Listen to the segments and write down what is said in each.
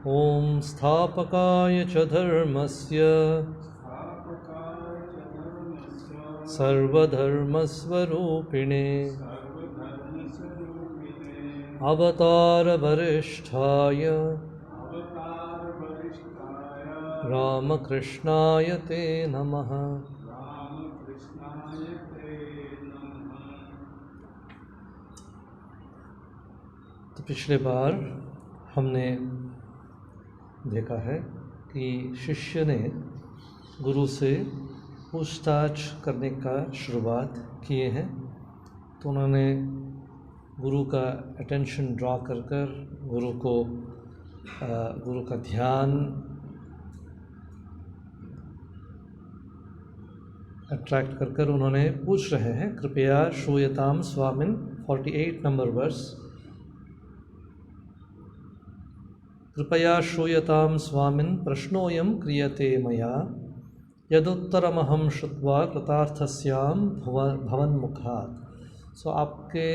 ॐ स्थापकाय च धर्मस्य सर्वधर्मस्वरूपिणे अवतारवरिष्ठाय रामकृष्णाय ते नमः। तो पिछले बार हमने देखा है कि शिष्य ने गुरु से पूछताछ करने का शुरुआत किए हैं। तो उन्होंने गुरु का अटेंशन ड्रॉ कर गुरु का ध्यान अट्रैक्ट कर उन्होंने पूछ रहे हैं, कृपया श्रूयताम स्वामिन, 48 नंबर वर्स। कृपया श्रूयताम स्वामिन प्रश्नोऽयं क्रियते मया यदुत्तरमहं श्रुत्वा कृतार्थस्याम भवन्मुखात्। सो आपके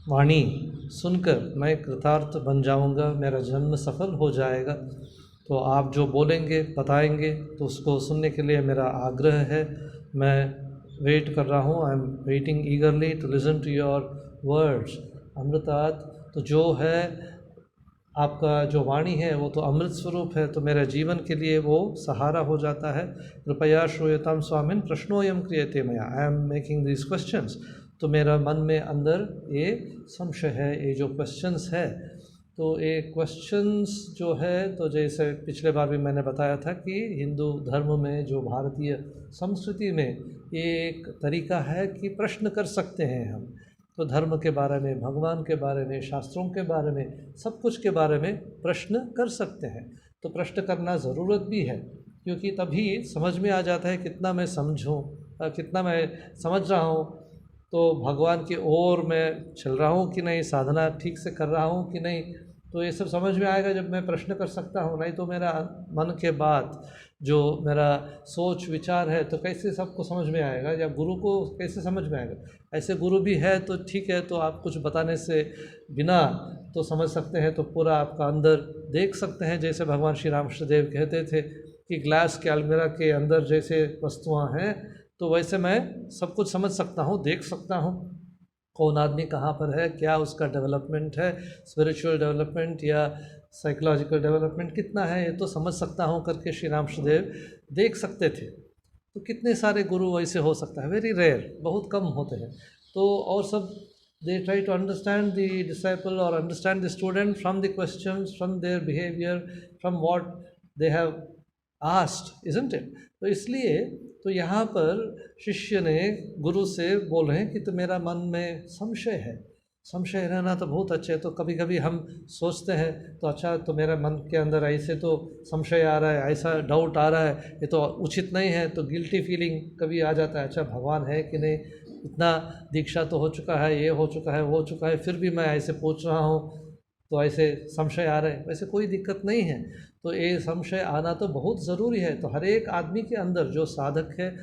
वाणी सुनकर मैं कृतार्थ बन जाऊंगा, मेरा जन्म सफल हो जाएगा। तो आप जो बोलेंगे बताएंगे तो उसको सुनने के लिए मेरा आग्रह है। मैं वेट कर रहा हूँ, I am waiting eagerly to listen to your words. अमृतात्, तो जो है आपका जो वाणी है वो तो अमृत स्वरूप है, तो मेरे जीवन के लिए वो सहारा हो जाता है। कृपया श्रूयताम स्वामिन प्रश्नोऽयं क्रियते मया, I am making this questions. तो मेरा मन में अंदर ये संशय है, ये जो क्वेश्चंस है, तो ये क्वेश्चंस जो है, तो जैसे पिछले बार भी मैंने बताया था कि हिंदू धर्म में, जो भारतीय संस्कृति में, ये एक तरीका है कि प्रश्न कर सकते हैं हम। तो धर्म के बारे में, भगवान के बारे में, शास्त्रों के बारे में, सब कुछ के बारे में प्रश्न कर सकते हैं। तो प्रश्न करना ज़रूरत भी है, क्योंकि तभी समझ में आ जाता है कितना मैं समझूं, कितना मैं समझ रहा हूं, तो भगवान की ओर मैं चल रहा हूं कि नहीं, साधना ठीक से कर रहा हूं कि नहीं। तो ये सब समझ में आएगा जब मैं प्रश्न कर सकता हूँ। नहीं तो मेरा मन के बात, जो मेरा सोच विचार है, तो कैसे सबको समझ में आएगा, या गुरु को कैसे समझ में आएगा। ऐसे गुरु भी है तो ठीक है, तो आप कुछ बताने से बिना तो समझ सकते हैं, तो पूरा आपका अंदर देख सकते हैं। जैसे भगवान श्री रामकृष्णदेव कहते थे कि ग्लास के अलमीरा के अंदर जैसे वस्तुआं हैं, तो वैसे मैं सब कुछ समझ सकता हूँ, देख सकता हूँ कौन आदमी कहाँ पर है, क्या उसका डेवलपमेंट है, स्पिरिचुअल डेवलपमेंट या साइकोलॉजिकल डेवलपमेंट कितना है, ये तो समझ सकता हूँ करके श्री रामकृष्णदेव देख सकते थे। तो कितने सारे गुरु वैसे हो सकता है, वेरी रेयर, बहुत कम होते हैं। तो और सब they try to understand the disciple और understand the student from the questions, from their behaviour, from what they have asked, isn't it. तो इसलिए तो यहाँ पर शिष्य ने गुरु से बोल रहे हैं कि तो मेरा मन में संशय है। संशय रहना तो बहुत अच्छा है। तो कभी कभी हम सोचते हैं तो अच्छा, तो मेरा मन के अंदर ऐसे तो संशय आ रहा है, ऐसा डाउट आ रहा है, ये तो उचित नहीं है, तो गिल्टी फीलिंग कभी आ जाता है, अच्छा भगवान है कि नहीं, इतना दीक्षा तो हो चुका है, ये हो चुका है, वो हो चुका है, फिर भी मैं ऐसे पूछ रहा हूँ, तो ऐसे संशय आ रहे हैं। वैसे कोई दिक्कत नहीं है, तो ये संशय आना तो बहुत ज़रूरी है। तो हर एक आदमी के अंदर, जो साधक है,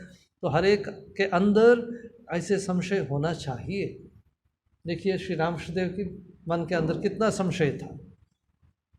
तो हर एक के अंदर ऐसे संशय होना चाहिए। देखिए श्री रामकृष्णदेव की मन के अंदर कितना संशय था।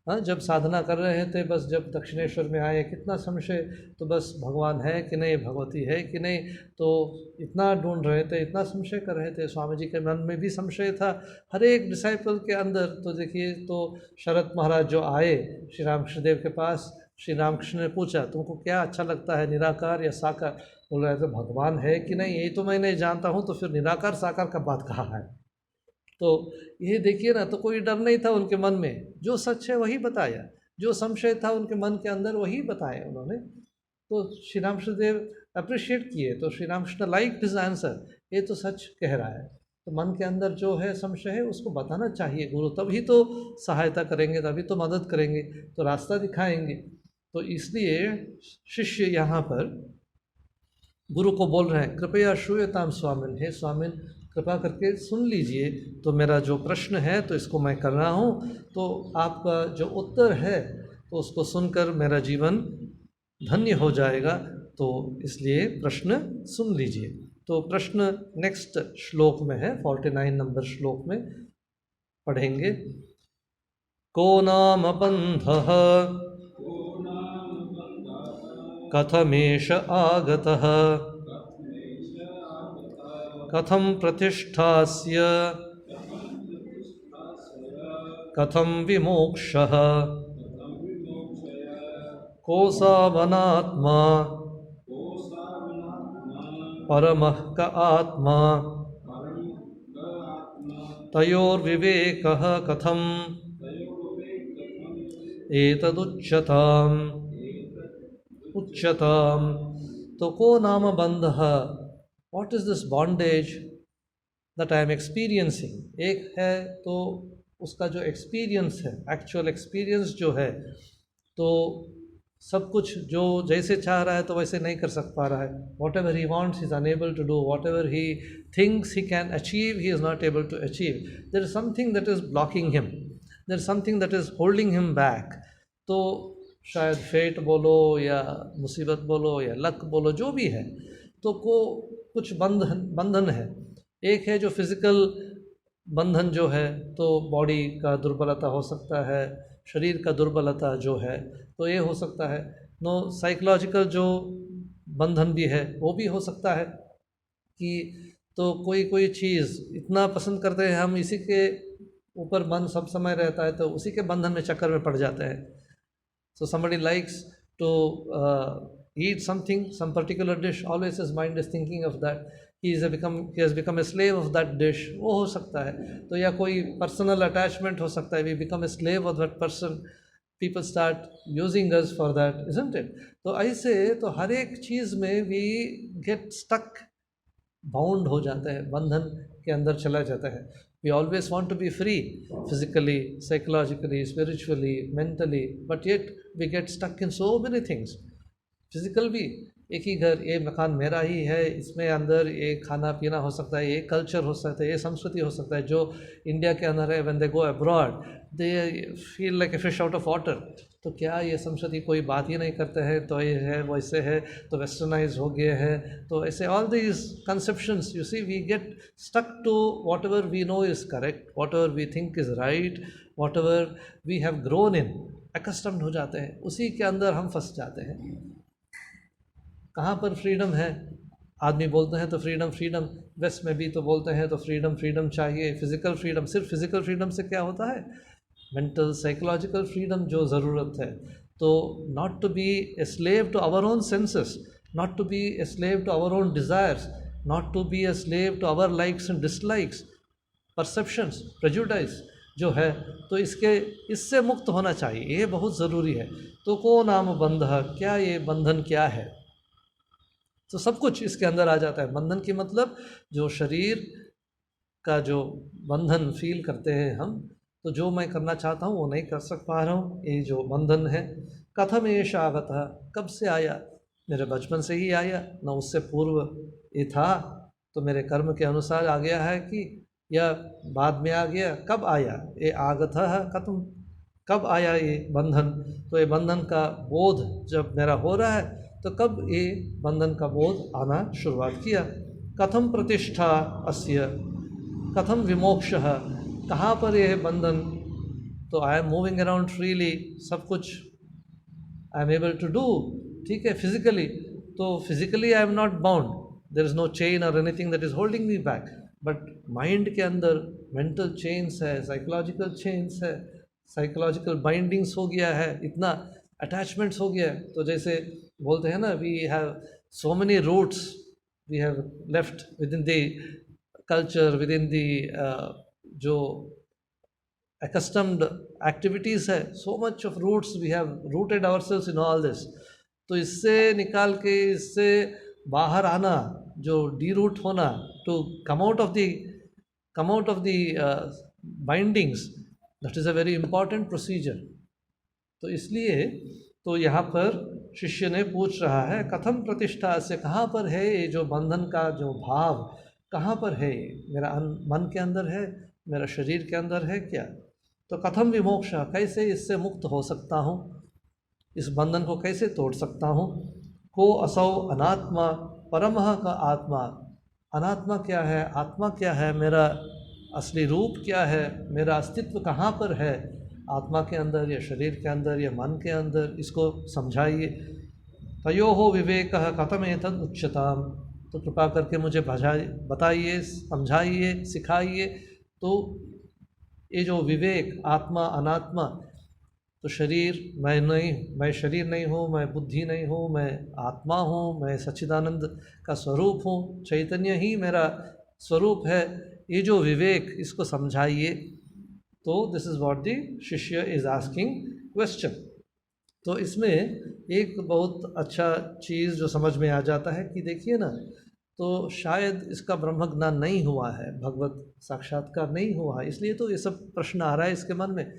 हाँ, जब साधना कर रहे थे, बस जब दक्षिणेश्वर में आए, कितना संशय, तो बस भगवान है कि नहीं, भगवती है कि नहीं, तो इतना ढूंढ रहे थे, इतना संशय कर रहे थे। स्वामी जी के मन में भी संशय था, हर एक डिसाइपल के अंदर। तो देखिए, तो शरद महाराज जो आए श्री रामकृष्णदेव के पास, श्री रामकृष्ण ने पूछा, तुमको क्या अच्छा लगता है, निराकार या साकार? बोल रहे थे भगवान है कि नहीं, यही तो मैं नहीं जानता हूँ, तो फिर निराकार साकार का बात कहा है। तो ये देखिए ना, तो कोई डर नहीं था उनके मन में, जो सच है वही बताया, जो संशय था उनके मन के अंदर वही बताया उन्होंने। तो श्री रामकृष्णदेव अप्रिशिएट किए, तो Shri Ramakrishna like his answer, ये तो सच कह रहा है। तो मन के अंदर जो है संशय है, उसको बताना चाहिए गुरु, तभी तो सहायता करेंगे, तभी तो मदद करेंगे, तो रास्ता दिखाएंगे। तो इसलिए शिष्य यहाँ पर गुरु को बोल रहे हैं, कृपया श्रूयताम स्वामिन, हे स्वामिन कृपा करके सुन लीजिए, तो मेरा जो प्रश्न है तो इसको मैं कर रहा हूँ, तो आपका जो उत्तर है तो उसको सुनकर मेरा जीवन धन्य हो जाएगा, तो इसलिए प्रश्न सुन लीजिए। तो प्रश्न नेक्स्ट श्लोक में है, 49 नंबर श्लोक में पढ़ेंगे। को नाम बन्धः कथमेष आगतः कथं प्रतिष्ठास्य कथं विमोक्षः कोऽसावनात्मा परमः क आत्मा तयोर्विवेकः कथम् एतदुच्यताम् उच्यताम्। तो को नाम बंधः, what is this bondage that I am experiencing. एक है तो उसका जो एक्सपीरियंस है, एक्चुअल एक्सपीरियंस जो है, तो सब कुछ जो जैसे चाह रहा है तो वैसे नहीं कर सक पा रहा है। Whatever he wants he is unable to do, whatever he thinks he can achieve he is not able to achieve. There is something that is blocking him, there is something that is holding him back. तो शायद fate बोलो या मुसीबत बोलो या luck बोलो, जो भी है, तो को कुछ बंधन है। एक है जो फिज़िकल बंधन जो है, तो बॉडी का दुर्बलता हो सकता है, शरीर का दुर्बलता जो है तो ये हो सकता है। नो साइकोलॉजिकल जो बंधन भी है वो भी हो सकता है कि तो कोई चीज़ इतना पसंद करते हैं हम, इसी के ऊपर मन सब समय रहता है, तो उसी के बंधन में चक्कर में पड़ जाते हैं। So somebody likes to eat something, some particular dish, always his mind is thinking of that. He has become a slave of that dish. वो हो सकता है। तो या कोई personal attachment हो सकता है, we become a slave of that person. People start using us for that, isn't it? तो ऐसे तो हर एक चीज़ में we get stuck, बाउंड हो जाता है, बंधन के अंदर चला जाता है। We always want to be free, physically, psychologically, spiritually, mentally, but yet we get stuck in so many things. Physical भी, एक ही घर, ये मकान मेरा ही है, इसमें अंदर ये खाना पीना हो सकता है, ये कल्चर हो सकता है, ये संस्कृति हो सकता है जो इंडिया के अंदर है। When they go abroad they feel like a fish out of water. तो क्या ये संस्कृति कोई बात ही नहीं करते हैं, तो ये है वैसे है, तो वेस्टर्नाइज हो गए हैं, तो ऐसे all these conceptions, you see we get stuck to whatever we know is correct, whatever we think is right, whatever we have grown in, accustomed हो जाते हैं, उसी के अंदर हम फंस जाते हैं। कहाँ पर फ्रीडम है? आदमी बोलते हैं तो फ्रीडम, वेस्ट में भी तो बोलते हैं तो फ्रीडम चाहिए, फिज़िकल फ्रीडम। सिर्फ फिज़िकल फ्रीडम से क्या होता है? मेंटल साइकोलॉजिकल फ्रीडम जो ज़रूरत है। तो not to be a slave to our own senses, not to be a slave to our own desires, not to be a slave to our likes and dislikes, perceptions, prejudices जो है, तो इससे मुक्त होना चाहिए, ये बहुत ज़रूरी है। तो को नाम बंधः, क्या ये बंधन क्या है? तो सब कुछ इसके अंदर आ जाता है। बंधन की मतलब जो शरीर का जो बंधन फील करते हैं हम, तो जो मैं करना चाहता हूँ वो नहीं कर सक पा रहा हूँ, ये जो बंधन है। कथम एष आगतः, कब से आया? मेरे बचपन से ही आया, न उससे पूर्व ये था, तो मेरे कर्म के अनुसार आ गया है कि या बाद में आ गया? कब आया ये आगतः? कथम, कब आया ये बंधन? तो ये बंधन का बोध जब मेरा हो रहा है, तो कब ये बंधन का बोध आना शुरुआत किया? कथम प्रतिष्ठा अस्य, कथम विमोक्षः, कहाँ पर यह बंधन? तो I am moving around freely, सब कुछ I am able to do, ठीक है, फिजिकली। तो physically I am not bound, there is no chain और anything that is holding me back, but mind के अंदर मेंटल चेन्स है, साइकोलॉजिकल चेन्स है, साइकोलॉजिकल बाइंडिंग्स हो गया है, इतना अटैचमेंट्स हो गया है। तो जैसे बोलते हैं ना, we have so many roots we have left within the culture, within the जो accustomed activities है, so much of roots we have rooted ourselves in all this। तो इससे निकाल के, इससे बाहर आना, जो डी रूट होना, to come out of the bindings, that is a very important procedure। तो इसलिए तो यहाँ पर शिष्य ने पूछ रहा है, कथम प्रतिष्ठा से, कहाँ पर है ये जो बंधन का जो भाव, कहाँ पर है? मेरा मन के अंदर है, मेरा शरीर के अंदर है क्या? तो कथम विमोक्ष, कैसे इससे मुक्त हो सकता हूँ, इस बंधन को कैसे तोड़ सकता हूँ? को असौ अनात्मा परमः का आत्मा, अनात्मा क्या है, आत्मा क्या है, मेरा असली रूप क्या है, मेरा अस्तित्व कहाँ पर है? आत्मा के अंदर या शरीर के अंदर या मन के अंदर, इसको समझाइए। तयोः विवेकः कथम एतद् उच्यताम्, तो कृपा करके मुझे बताइए, समझाइए, सिखाइए। तो ये जो विवेक, आत्मा अनात्मा, तो शरीर मैं नहीं, मैं शरीर नहीं हूँ, मैं बुद्धि नहीं हूँ, मैं आत्मा हूँ, मैं सच्चिदानंद का स्वरूप हूँ, चैतन्य ही मेरा स्वरूप है। ये जो विवेक, इसको समझाइए। तो दिस इज़ व्हाट द शिष्य इज़ आस्किंग क्वेश्चन। तो इसमें एक बहुत अच्छा चीज़ जो समझ में आ जाता है कि देखिए ना, तो शायद इसका ब्रह्म ज्ञान नहीं हुआ है, भगवत साक्षात्कार नहीं हुआ है, इसलिए तो ये सब प्रश्न आ रहा है इसके मन में।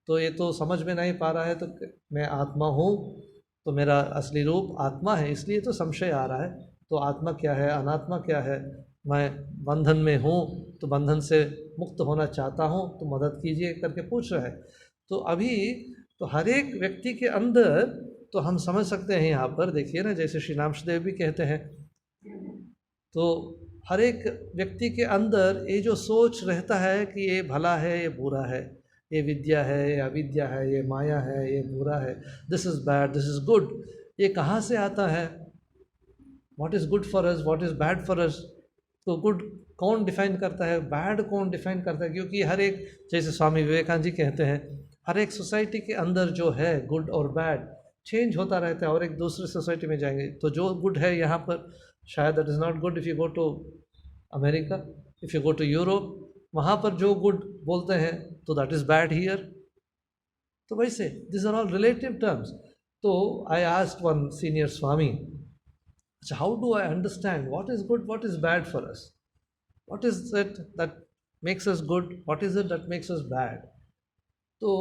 तो ये तो समझ में नहीं पा रहा है, तो मैं आत्मा हूँ, तो मेरा असली रूप आत्मा है, इसलिए तो संशय आ रहा है। तो आत्मा क्या है, अनात्मा क्या है, मैं बंधन में हूँ, तो बंधन से मुक्त होना चाहता हूँ, तो मदद कीजिए करके पूछ रहा है। तो अभी तो हर एक व्यक्ति के अंदर, तो हम समझ सकते हैं यहाँ पर देखिए ना, जैसे श्री नामदेव भी कहते हैं, तो हर एक व्यक्ति के अंदर ये जो सोच रहता है कि ये भला है, ये बुरा है, ये विद्या है, ये अविद्या है, ये माया है, ये बुरा है, this is bad, this is good, ये कहाँ से आता है? What is good for us, what is bad for अस? तो गुड कौन डिफाइन करता है, बैड कौन डिफाइन करता है? क्योंकि हर एक, जैसे स्वामी विवेकानंद जी कहते हैं, हर एक सोसाइटी के अंदर जो है गुड और बैड चेंज होता रहता है, और एक दूसरी सोसाइटी में जाएंगे तो जो गुड है यहाँ पर शायद that is not good if you go to America, if you go to Europe, वहाँ पर जो गुड बोलते हैं तो दैट इज़ बैड हियर। तो वैसे this are all relative terms. तो I asked one senior swami, अच्छा how do I understand what is good, what is bad for us, what is it that makes us good, what is it that makes us bad? तो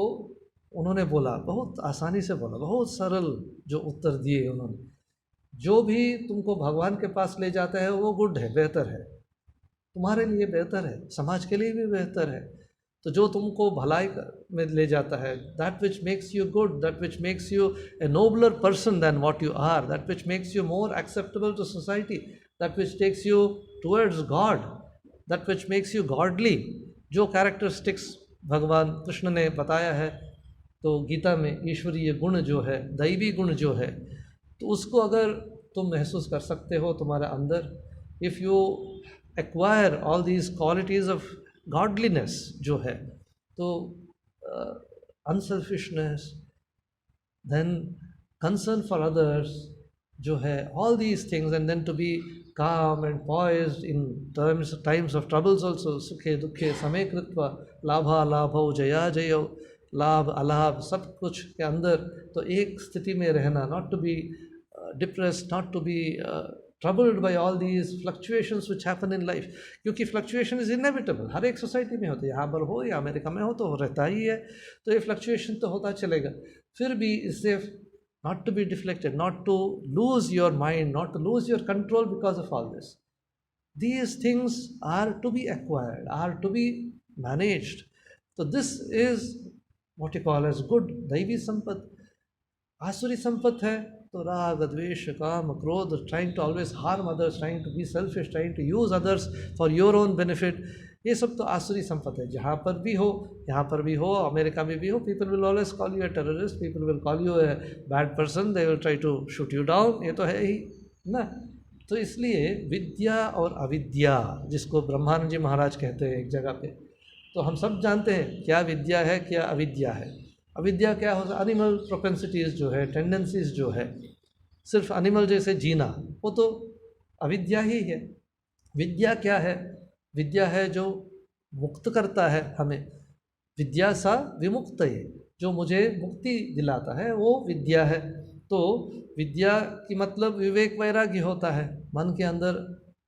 उन्होंने बोला, बहुत आसानी से बोला, बहुत सरल जो उत्तर दिए उन्होंने, जो भी तुमको भगवान के पास ले जाता है वो गुड है, बेहतर है, तुम्हारे लिए बेहतर है, समाज के लिए भी बेहतर है। तो जो तुमको भलाई में ले जाता है, that which makes you good, that which makes you a nobler person than what you are, that which makes you more acceptable to society, that which takes you towards God, that which makes you godly, जो characteristics Bhagwan Krishna ने बताया है, तो गीता में ईश्वरीय गुण जो है, दैवी गुण जो है, तो उसको अगर तुम महसूस कर सकते हो तुम्हारे अंदर, if you acquire all these qualities of godliness जो है, तो unselfishness, then concern for others जो है, all these things, and then to be calm and poised in times of troubles also, sukhe dukhe same kritva लाभा लाभो जया जयो, लाभ अलाभ सब कुछ के अंदर, तो एक स्थिति में रहना, not to be depressed, not to be troubled by all these fluctuations which happen in life, क्योंकि फ्लक्चुएशन इज़ इनएविटेबल, हर एक सोसाइटी में होती है, यहाँ पर हो या अमेरिका में हो तो रहता ही है। तो ये फ्लक्चुएशन तो होता चलेगा, फिर भी इससे not to be deflected, not to lose your mind, not to lose your control because of all this. These things are to be acquired, are to be managed. So this is what you call as good दैवी संपत। आसुरी संपत है तो राग द्वेष काम क्रोध, trying to always harm others, trying to be selfish, trying to use others for your own benefit, ये सब तो आसुरी संपत है। जहाँ पर भी हो, यहाँ पर भी हो, अमेरिका में भी हो, people will always call you a terrorist, people will call you a bad person, they will try to shoot you down, ये तो है ही ना। तो इसलिए विद्या और अविद्या, जिसको ब्रह्मानंद जी महाराज कहते हैं एक जगह पे, तो हम सब जानते हैं क्या विद्या है, क्या अविद्या है। अविद्या क्या होता है? एनिमल प्रोपेंसिटीज़ जो है, टेंडेंसीज़ जो है, सिर्फ एनिमल जैसे जीना, वो तो अविद्या ही है। विद्या क्या है? विद्या है जो मुक्त करता है हमें, विद्या सा विमुक्त है, जो मुझे मुक्ति दिलाता है वो विद्या है। तो विद्या की मतलब विवेक वैराग्य होता है। मन के अंदर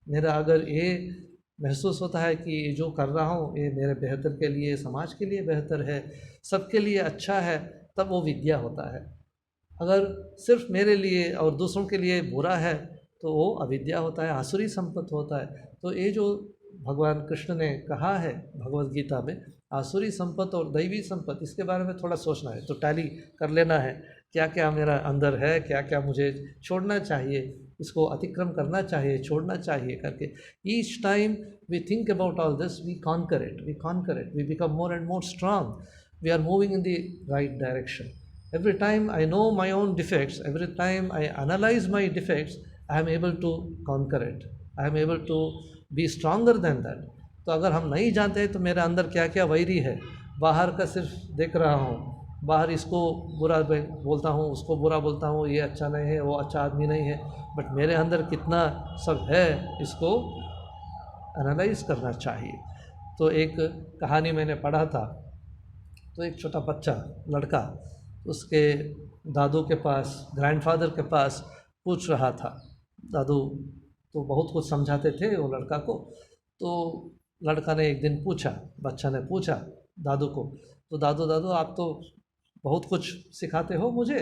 मेरा अगर ये महसूस होता है कि ये जो कर रहा हूँ ये मेरे बेहतर के लिए, समाज के लिए बेहतर है, सबके लिए अच्छा है, तब वो विद्या होता है। अगर सिर्फ मेरे लिए और दूसरों के लिए बुरा है तो वो अविद्या होता है, आसुरी संपत्ति होता है। तो ये जो भगवान कृष्ण ने कहा है भगवद गीता में, आसुरी संपत्ति और दैवी संपत्ति, इसके बारे में थोड़ा सोचना है, तो टैली कर लेना है, क्या क्या मेरा अंदर है, क्या क्या मुझे छोड़ना चाहिए, इसको अतिक्रम करना चाहिए, छोड़ना चाहिए करके। Each time we think about all this, we conquer it, we become more and more strong. we are moving in the right direction. Every time I know my own defects, every time I analyze my defects, I am able to conquer it. I am able to be stronger than that. तो अगर हम नहीं जानते हैं तो मेरे अंदर क्या क्या वैरी है, बाहर का सिर्फ देख रहा हूँ, बाहर इसको बुरा बोलता हूँ, उसको बुरा बोलता हूँ, ये अच्छा नहीं है, वो अच्छा आदमी नहीं है, बट मेरे अंदर कितना सब है, इसको एनालाइज करना चाहिए. तो एक कहानी मैंने पढ़ा था, तो एक छोटा बच्चा लड़का उसके दादू के पास, ग्रैंडफादर के पास पूछ रहा था. दादू तो बहुत कुछ समझाते थे वो लड़का को. तो लड़का ने एक दिन पूछा, बच्चा ने पूछा दादू को, तो दादू दादू आप तो बहुत कुछ सिखाते हो मुझे,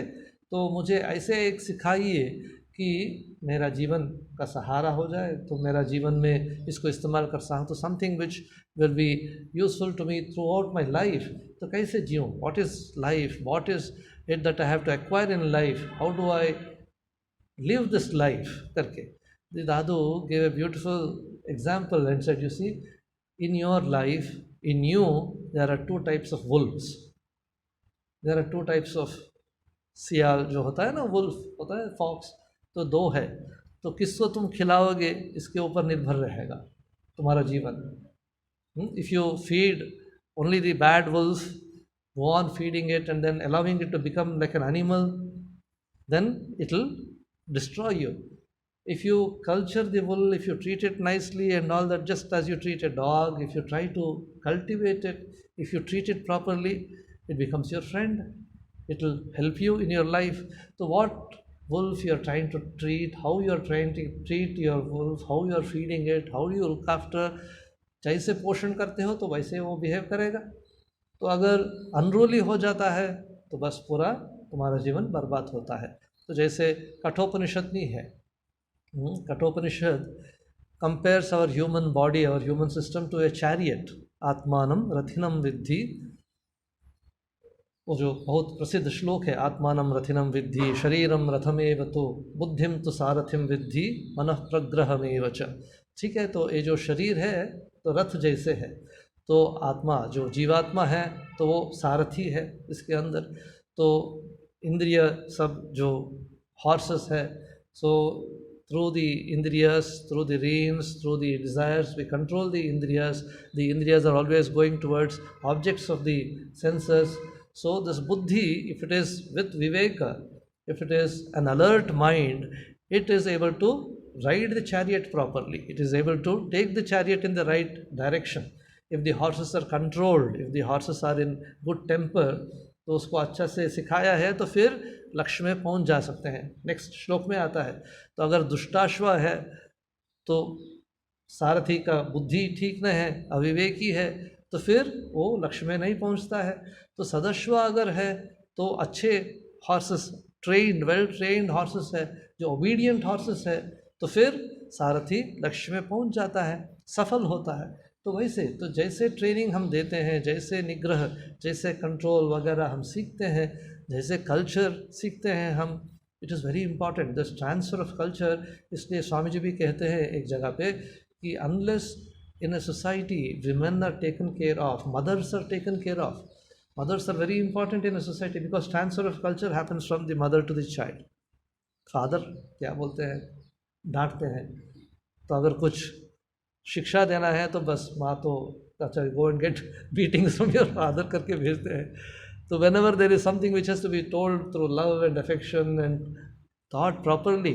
तो मुझे ऐसे एक सिखाइए कि मेरा जीवन का सहारा हो जाए, तो मेरा जीवन में इसको इस्तेमाल कर सकूँ, तो something which will be useful to me throughout my life. तो कैसे जीऊँ, what is life, what is it that I have to acquire in life, how do I live this life करके. The Dadu gave a beautiful example and said, you see, in your life, in you, there are two types of wolves. There are two types of सियाल जो होता है ना, wolf होता है, fox, तो दो है. तो किसको तुम खिलाओगे इसके ऊपर निर्भर रहेगा तुम्हारा जीवन. If you feed only the bad wolf, go on feeding it and then allowing it to become like an animal, then it will destroy you. If you culture the wool, if you treat it nicely and all that, just as you treat a dog, if you try to cultivate it, if you treat it properly, it becomes your friend. It will help you in your life. So what wolf you are trying to treat, how you are trying to treat your wolf, how you are feeding it, how you look after, जैसे पोषण करते हो तो वैसे वो behave करेगा. तो अगर अनरूली हो जाता है तो बस पूरा तुम्हारा जीवन बर्बाद होता है. तो जैसे कठोपनिषद नहीं है, Kathopanishad compares our human body, our human system to a chariot. Atmanam Rathinam Viddhi. वो जो बहुत प्रसिद्ध श्लोक है, आत्मानम रथिनम विद्धि शरीरम रथमेव तो बुद्धिम तो सारथिम विद्धि मनः प्रग्रहमेव च. ठीक है, तो ये जो शरीर है तो रथ जैसे है, तो आत्मा जो जीवात्मा है तो वो सारथी है इसके अंदर. तो इंद्रिय सब जो हॉर्सेस है, सो through the indriyas, through the reins, through the desires, we control the indriyas. The indriyas are always going towards objects of the senses. So this buddhi, if it is with viveka, if it is an alert mind, it is able to ride the chariot properly. It is able to take the chariot in the right direction. If the horses are controlled, if the horses are in good temper, तो उसको अच्छा से सिखाया है तो फिर लक्ष्य में पहुंच जा सकते हैं. नेक्स्ट श्लोक में आता है, तो अगर दुष्टाश्व है तो सारथी का बुद्धि ठीक नहीं है, अविवेकी है, तो फिर वो लक्ष्य में नहीं पहुंचता है. तो सदश्व अगर है तो अच्छे horses, trained, well trained horses है, जो ओबीडियंट हॉर्सेस है, तो फिर सारथी लक्ष्य में पहुंच जाता है, सफल होता है. तो वैसे, तो जैसे ट्रेनिंग हम देते हैं, जैसे निग्रह, जैसे कंट्रोल वगैरह हम सीखते हैं, जैसे कल्चर सीखते हैं हम, it is very important this transfer of culture. इसलिए स्वामी जी भी कहते हैं एक जगह पे कि unless in a society women are taken care of, mothers are taken care of, mothers are very important in a society because transfer of culture happens from the mother to the child. Father क्या बोलते हैं, डांटते हैं, तो अगर कुछ शिक्षा देना है तो बस माँ तो अच्छा go and get beatings from your father करके भेजते हैं. तो whenever there is something which has to be told through love and affection and taught properly,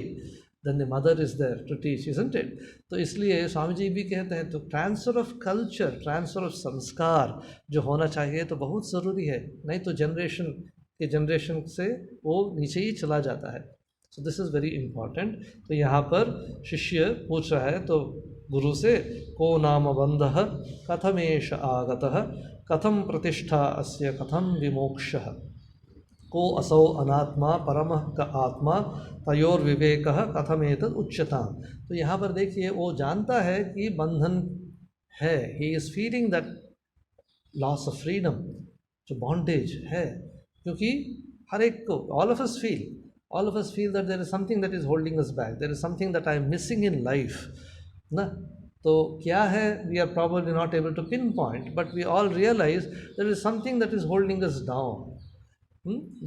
then the mother is there to teach, isn't it? तो इसलिए स्वामी जी भी कहते हैं, तो transfer of culture, transfer of संस्कार जो होना चाहिए तो बहुत ज़रूरी है, नहीं तो जनरेशन के जनरेशन से वो नीचे ही चला जाता है. So this is very important. तो यहाँ पर शिष्य पूछ रहा है तो गुरु से, को नाम बंधः कथमेश आगतः कथम प्रतिष्ठा अस्य कथम विमोक्षः, को असौ अनात्मा परमः क आत्मा तयोर विवेकः कथमेतद् उच्यताम्. तो यहाँ पर देखिए, वो जानता है कि बंधन है, he is feeling that loss of freedom, जो बॉन्डेज है, क्योंकि हर एक को, all of us feel that there is something that is holding us back, there is something that I am missing in life ना. तो क्या है, we are probably not able to pinpoint, but we all realize there is something that is holding us down.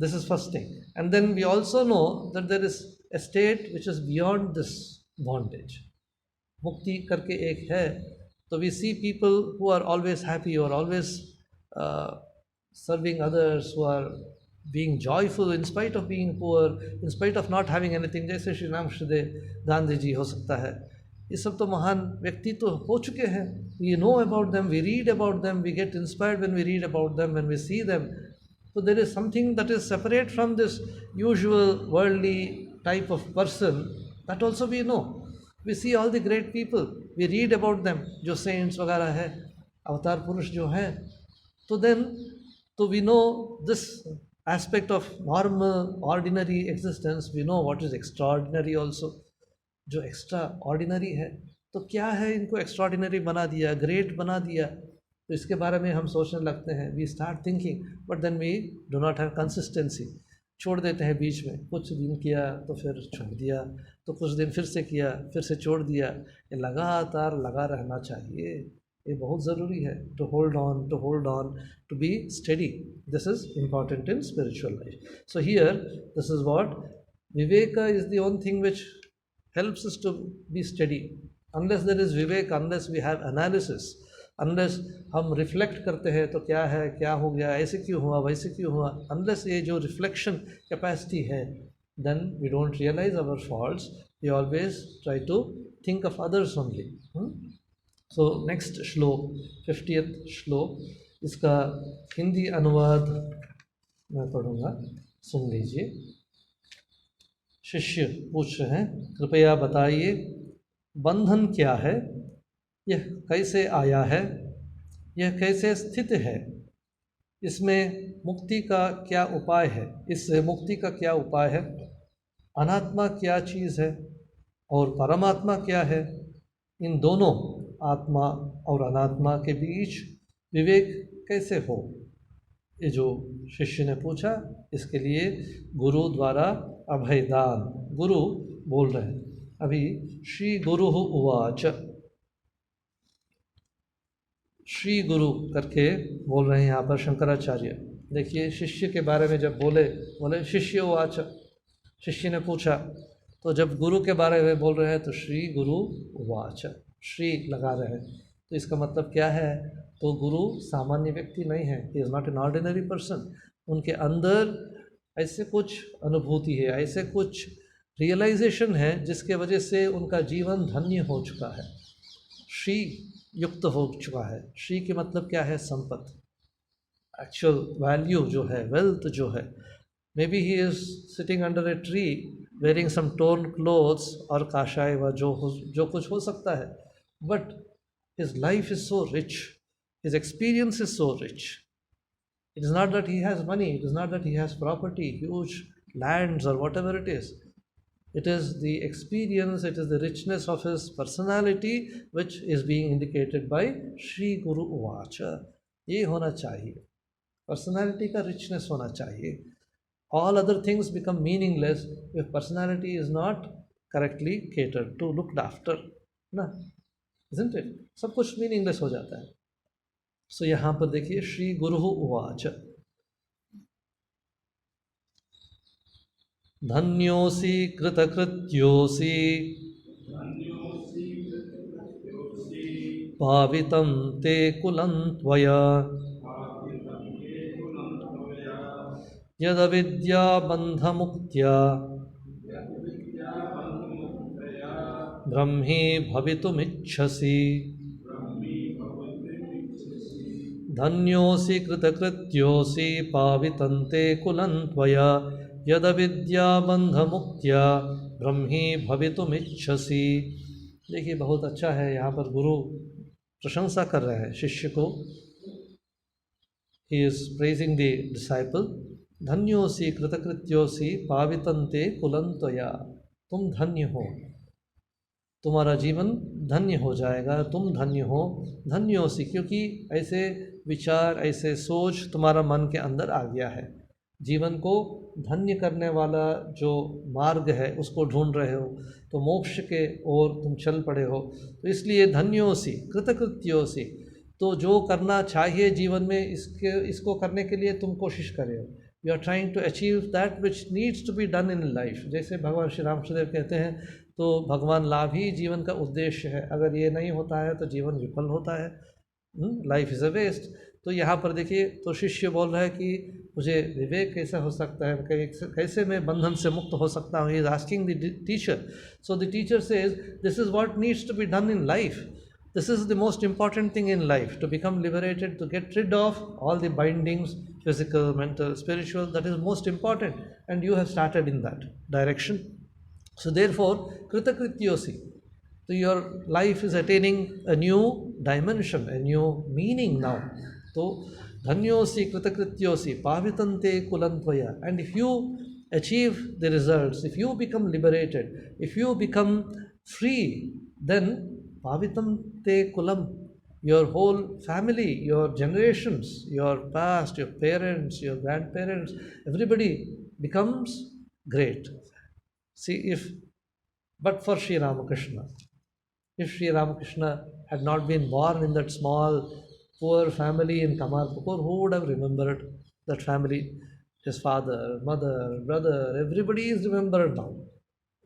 This is first thing. And then we also know that there is a state which is beyond this bondage. Mukti karke ek hai. So we see people who are always happy or always serving others, who are being joyful in spite of being poor, in spite of not having anything. जैसे श्री राम श्रीदेव गांधी जी हो सकता है. ये सब तो महान व्यक्ति तो हो चुके हैं. We know about them, we read about them, we get inspired when we read about them, when we see them. So there is something that is separate from this usual worldly type of person, that also we know. We see all the great people, we read about them, जो saints वगैरह है, अवतार पुरुष जो हैं. तो then, so we know this aspect of normal, ordinary existence. We know what is extraordinary also. जो extra ordinary है, तो क्या है इनको एक्स्ट्राऑर्डिनरी बना दिया, ग्रेट बना दिया, तो इसके बारे में हम सोचने लगते हैं. We start thinking, but then we do not have consistency. छोड़ देते हैं बीच में, कुछ दिन किया तो फिर छोड़ दिया, तो कुछ दिन फिर से किया, फिर से छोड़ दिया. ये लगातार लगा रहना चाहिए, ये बहुत ज़रूरी है. To hold on, to be steady. This is important in spiritual life. So here this is what viveka is the one thing which helps us to be steady. Unless there is vivek, unless we have analysis, unless हम reflect करते हैं तो क्या है, क्या हो गया, ऐसे क्यों हुआ, वैसे क्यों हुआ, unless ये जो reflection capacity है, then we don't realize our faults. We always try to think of others only. So next श्लोक, 50th श्लोक, इसका हिंदी अनुवाद मैं पढ़ूँगा, सुन लीजिए. शिष्य पूछ रहे हैं, कृपया बताइए बंधन क्या है, यह कैसे आया है, यह कैसे स्थित है, इसमें मुक्ति का क्या उपाय है, इससे मुक्ति का क्या उपाय है, अनात्मा क्या चीज़ है और परमात्मा क्या है, इन दोनों आत्मा और अनात्मा के बीच विवेक कैसे हो. ये जो शिष्य ने पूछा, इसके लिए गुरु द्वारा अभयदान. गुरु बोल रहे हैं. अभी श्री गुरु उवाच, श्री गुरु करके बोल रहे हैं यहाँ पर शंकराचार्य. देखिए, शिष्य के बारे में जब बोले शिष्य उवाच, शिष्य ने पूछा. तो जब गुरु के बारे में बोल रहे हैं तो श्री गुरु उवाच, श्री लगा रहे हैं. तो इसका मतलब क्या है, तो गुरु सामान्य व्यक्ति नहीं है. ही is not an ordinary person. उनके अंदर ऐसे कुछ अनुभूति है, ऐसे कुछ रियलाइजेशन है जिसके वजह से उनका जीवन धन्य हो चुका है, श्री युक्त हो चुका है. श्री के मतलब क्या है, संपत्ति, एक्चुअल वैल्यू जो है, वेल्थ जो है. Maybe he is sitting under a tree wearing some torn clothes और काशाय व जो कुछ हो सकता है, but his life is so rich, his experience is so rich. It is not that he has money, it is not that he has property, huge lands or whatever it is. It is the experience, it is the richness of his personality which is being indicated by Shri Guru Uvacha. ये होना चाहिए, personality का richness होना चाहिए. All other things become meaningless if personality is not correctly catered to, looked after. ना, isn't it? सब कुछ meaningless हो जाता है. सो यहाँ पर देखिए, श्री गुरु उवाच, धन्योऽसि कृतकृत्योऽसि पावितं ते कुलं त्वया यदविद्या बन्धमुक्त्या ब्रह्मी भवितुमिच्छसि. धन्योऽसि कृतकृत्योऽसि पावितं ते कुलं त्वया यदविद्या बन्धमुक्त्या ब्रह्मी भवितुमिच्छसि. देखिए, बहुत अच्छा है. यहाँ पर गुरु प्रशंसा कर रहे हैं शिष्य को. He is praising the disciple. धन्योऽसि कृतकृत्योऽसि पावितं ते कुलं त्वया, तुम धन्य हो, तुम्हारा जीवन धन्य हो जाएगा, तुम धन्य हो. धन्योऽसि, क्योंकि ऐसे विचार, ऐसे सोच तुम्हारा मन के अंदर आ गया है. जीवन को धन्य करने वाला जो मार्ग है उसको ढूंढ रहे हो, तो मोक्ष के ओर तुम चल पड़े हो। तो इसलिए धन्योसी कृतकृत्योसी, तो जो करना चाहिए जीवन में इसको करने के लिए तुम कोशिश करे हो। You are trying to achieve that which needs to be done in life. जैसे भगवान श्री रामकृष्ण कहते हैं, तो भगवान लाभ ही जीवन का उद्देश्य है, अगर ये नहीं होता है तो जीवन विफल होता है, लाइफ इज़ अ वेस्ट। तो यहाँ पर देखिए, तो शिष्य बोल रहा है कि मुझे विवेक कैसा हो सकता है, कैसे मैं बंधन से मुक्त हो सकता हूँ। He is asking the teacher. So the teacher says this is what needs to be done in life, this is the most important thing in life, to become liberated, to get rid of all the bindings, physical, mental, spiritual. That is most important, and you have started in that direction. So therefore kritakrityosi, so your life is attaining a new dimension, a new meaning now. So dhanyosi kritakrityosi pavitante kulantvaya. And if you achieve the results, if you become liberated, if you become free, then pavitam te kulam, your whole family, your generations, your past, your parents, your grandparents, everybody becomes great. See, but for Sri Ramakrishna, if Sri Ramakrishna had not been born in that small poor family in Kamarpukur, who would have remembered that family? His father, mother, brother, everybody is remembered now.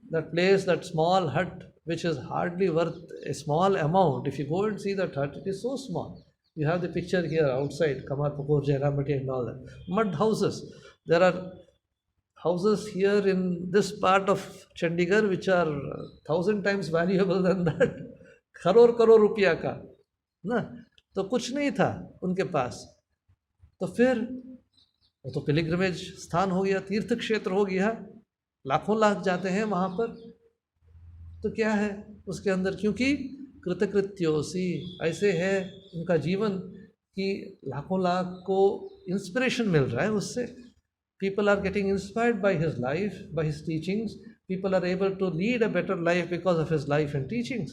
That place, that small hut, which is hardly worth a small amount. If you go and see that hut, it is so small. You have the picture here outside Kamarpukur, Jairamati and all that. Mud houses. There are houses here in this part of Chandigarh which are 1,000 times valuable than that. Crore रुपया का ना, तो कुछ नहीं था उनके पास। तो फिर वो तो पिलग्रिमेज स्थान हो गया, तीर्थ क्षेत्र हो गया, लाखों लाख जाते हैं वहाँ पर। तो क्या है उसके अंदर, क्योंकि कृतकृत्योसी ऐसे है उनका जीवन कि लाखों लाख को इंस्पिरेशन मिल रहा है उससे। People are getting inspired by his life, by his teachings. People are able to lead a better life because of his life and teachings.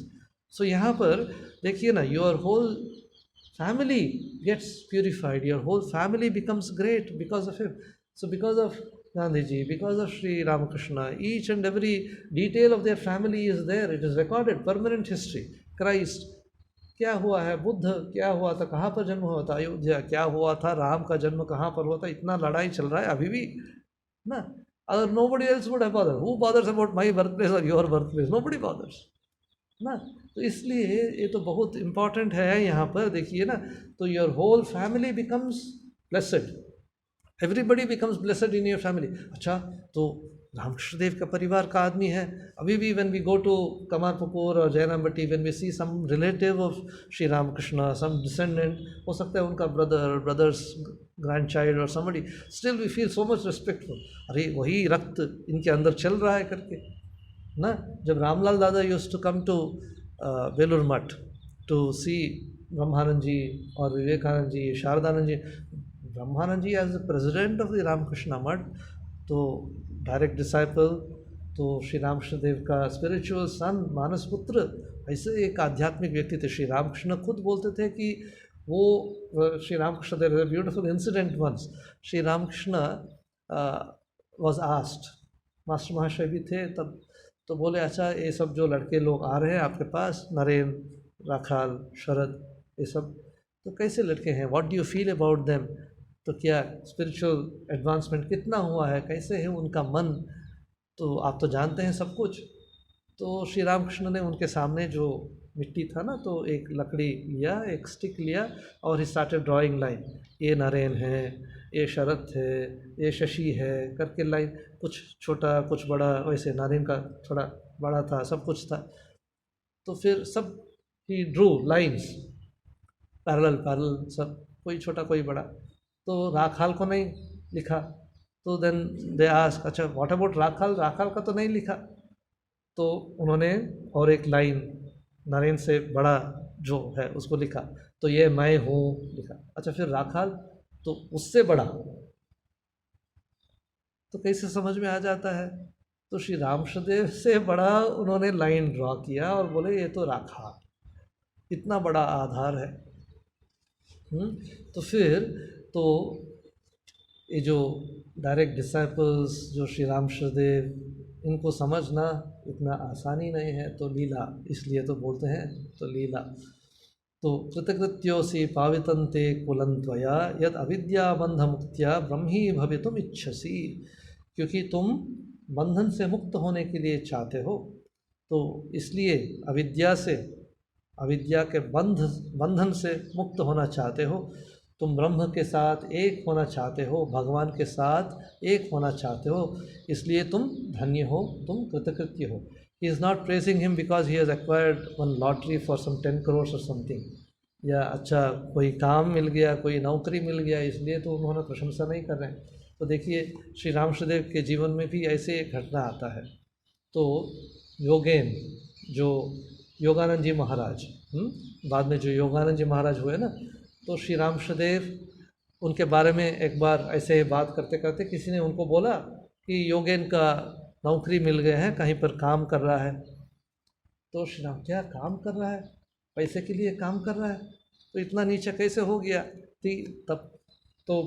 So यहाँ पर देखिए ना, your whole family gets purified, your whole family becomes great because of him. So because of Gandhiji, because of Sri Ramakrishna, each and every detail of their family is there. It is recorded, permanent history. Christ, क्या हुआ है, बुद्ध क्या हुआ था, कहाँ पर जन्म हुआ था, अयोध्या, क्या हुआ था, राम का जन्म कहाँ पर हुआ था, इतना लड़ाई चल रहा है अभी भी ना। अगर nobody else would have bothered, who bothers about my birthplace or your birthplace? Nobody bothers ना। तो इसलिए ये तो बहुत इम्पॉर्टेंट है यहाँ पर देखिए ना। तो your whole family becomes blessed, everybody becomes blessed in your family. अच्छा, तो रामकृष्ण देव का परिवार का आदमी है, अभी भी when we go to Kamarpukur और Jayrambati, when we see some relative of Shri Ramakrishna, some descendant, हो सकता है उनका ब्रदर्स ग्रैंड चाइल्ड और somebody, still we feel so much respectful. अरे वही रक्त इनके अंदर चल रहा है करके ना। जब रामलाल दादा used to come to Belur Math to see Brahmananda ji और Vivekananda ji, Saradananda ji, Brahmananda ji as the president of the Ramakrishna Math, तो डायरेक्ट डिसाइपल, तो श्री रामकृष्ण देव का स्पिरिचुअल सन, मानस पुत्र, ऐसे एक आध्यात्मिक व्यक्ति थे। श्री रामकृष्ण खुद बोलते थे कि वो Shri Ramakrishna Dev, beautiful incident once, Shri Ramakrishna was asked, master Mahashay भी थे तब, तो बोले अच्छा ये सब जो लड़के लोग आ रहे हैं आपके पास, नरेन, राखाल, शरद, ये सब तो कैसे लड़के हैं, what do you feel about them, तो क्या स्पिरिचुअल एडवांसमेंट कितना हुआ है, कैसे है उनका मन, तो आप तो जानते हैं सब कुछ। तो श्री रामकृष्ण ने उनके सामने जो मिट्टी था ना, तो एक लकड़ी लिया, एक स्टिक लिया और ही स्टार्टेड ड्राइंग लाइन, ये नरेन है, ये शरद है, ये शशि है करके लाइन, कुछ छोटा कुछ बड़ा, वैसे नरेन का थोड़ा बड़ा था, सब कुछ था। तो फिर सब ही ड्रू लाइंस पैरेलल सब, कोई छोटा कोई बड़ा। तो राखाल को नहीं लिखा, तो देन दे आस्क अच्छा व्हाट अबाउट राखाल, राखाल का तो नहीं लिखा। तो उन्होंने और एक लाइन नरेन से बड़ा जो है उसको लिखा, तो ये मैं हूँ लिखा। अच्छा फिर राखाल तो उससे बड़ा, तो कैसे समझ में आ जाता है। तो श्री रामकृष्णदेव से बड़ा उन्होंने लाइन ड्रॉ किया और बोले ये तो राखाल, इतना बड़ा आधार है। तो फिर तो ये जो डायरेक्ट डिसाइपल्स जो श्री राम कृष्णदेव इनको समझना इतना आसानी नहीं है, तो लीला इसलिए तो बोलते हैं, तो लीला। तो कृतकृत्योऽसि पावितन्ते कुलन्त्वया यद अविद्याबन्धमुक्त्या ब्रह्मी भवितुम इच्छसि, क्योंकि तुम बंधन से मुक्त होने के लिए चाहते हो, तो इसलिए अविद्या के बंधन से मुक्त होना चाहते हो, तुम ब्रह्म के साथ एक होना चाहते हो, भगवान के साथ एक होना चाहते हो, इसलिए तुम धन्य हो, तुम कृतकृत्य हो। He is not praising him because he has acquired one lottery for some 10 crores or something, या अच्छा कोई काम मिल गया, कोई नौकरी मिल गया, इसलिए तो उन्होंने प्रशंसा नहीं कर रहे हैं। तो देखिए श्री रामकृष्णदेव के जीवन में भी ऐसे एक घटना आता है। तो योगेन जो योगानंद जी महाराज, बाद में जो योगानंद जी महाराज हुए ना, तो श्री रामकृष्णदेव उनके बारे में एक बार ऐसे बात करते करते किसी ने उनको बोला कि योगेन का नौकरी मिल गया है, कहीं पर काम कर रहा है। तो श्री राम, क्या काम कर रहा है? पैसे के लिए काम कर रहा है? तो इतना नीचा कैसे हो गया? तब तो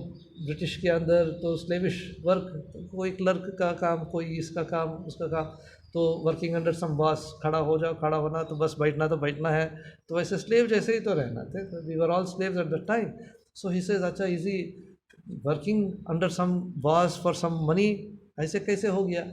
ब्रिटिश के अंदर तो स्लेविश वर्क, कोई क्लर्क का काम, कोई इसका काम, उसका काम, तो वर्किंग अंडर सम बॉस, खड़ा हो जाओ, खड़ा होना तो बस, बैठना तो बैठना है, तो वैसे स्लेव जैसे ही तो रहना थे। We were all slaves at the time. So he says, अच्छा easy working under some boss for some money, ऐसे कैसे हो गया?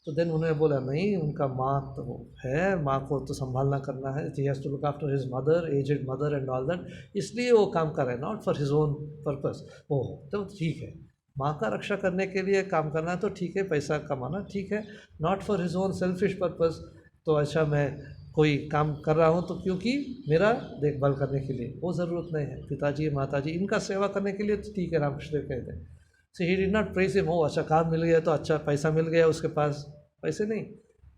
तो देन उन्होंने बोला नहीं, उनका माँ तो है, माँ को तो संभालना करना है, he has to look after his mother, aged mother and all that, इसलिए वो काम कर रहे हैं, not for his own purpose. ओह, तो ठीक है, माँ का रक्षा करने के लिए काम करना तो ठीक है, पैसा कमाना ठीक है, not for his own selfish purpose. तो अच्छा मैं कोई काम कर रहा हूँ तो क्योंकि मेरा देखभाल करने के लिए, वो ज़रूरत नहीं है। पिताजी माताजी इनका सेवा करने के लिए तो ठीक है, रामकृष्ण कहते हैं। So he did not praise him, अच्छा काम मिल गया तो अच्छा पैसा मिल गया उसके पास, पैसे नहीं।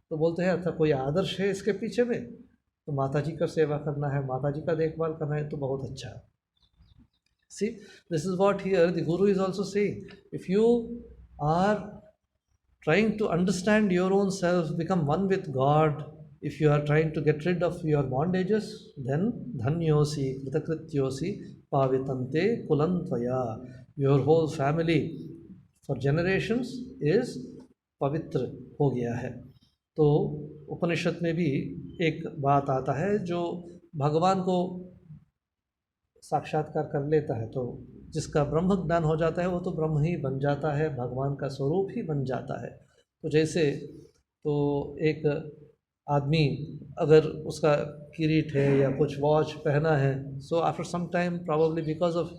तो बोलते हैं अच्छा कोई आदर्श है इसके पीछे में, तो माताजी का सेवा करना है, माताजी का देखभाल करना है, तो बहुत अच्छा है। See, this is what here the Guru is also saying. If you are trying to understand your own self, become one with God, if you are trying to get rid of your bondages, then dhanyosi, kritakrityosi, pavitante kulantvaya. Your whole family for generations is पवित्र हो गया है। तो उपनिषद में भी एक बात आता है, जो भगवान को साक्षात्कार कर लेता है, तो जिसका ब्रह्म ज्ञान हो जाता है वो तो ब्रह्म ही बन जाता है, भगवान का स्वरूप ही बन जाता है। तो जैसे तो एक आदमी अगर उसका किरीट है या कुछ वॉच पहना है, so after some time probably because of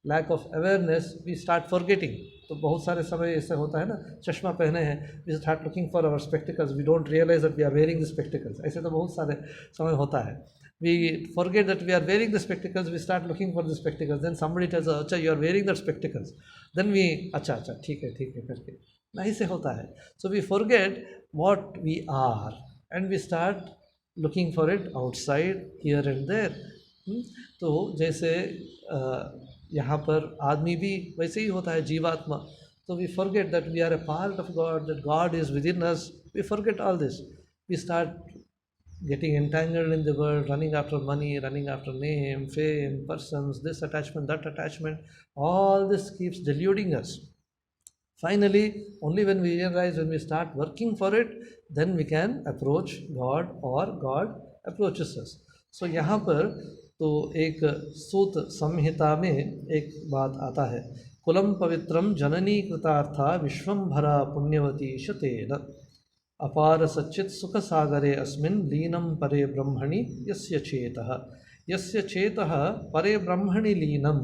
lack of awareness we start forgetting. तो बहुत सारे समय ऐसे होता है ना, चश्मा पहने हैं, we start looking for our spectacles, we don't realise that we are wearing the spectacles. ऐसे तो बहुत सारे समय होता है, we forget that we are wearing the spectacles, we start looking for the spectacles, then somebody tells us, अच्छा you are wearing the spectacles, then we अच्छा ठीक है करके नहीं से होता है। So we forget what we are and we start looking for it outside here and there। तो जैसे यहाँ पर आदमी भी वैसे ही होता है, जीवात्मा। तो we forget that we are a part of God, that God is within us, we forget all this, we start getting entangled in the world, running after money, running after name, fame, persons, this attachment, that attachment, all this keeps deluding us. Finally, only when we realize, when we start working for it, then we can approach God or God approaches us. So यहाँ पर तो एक सूत संहिता में एक बात आता है, कुलम पवित्रम जननी कृतार्था विश्वंभरा पुण्यवती शतेन अपार सच्चित सुख सागरे अस्मिन् लीनं परे ब्रह्मणि यस्य चेतः परे ब्रह्मणि लीनं,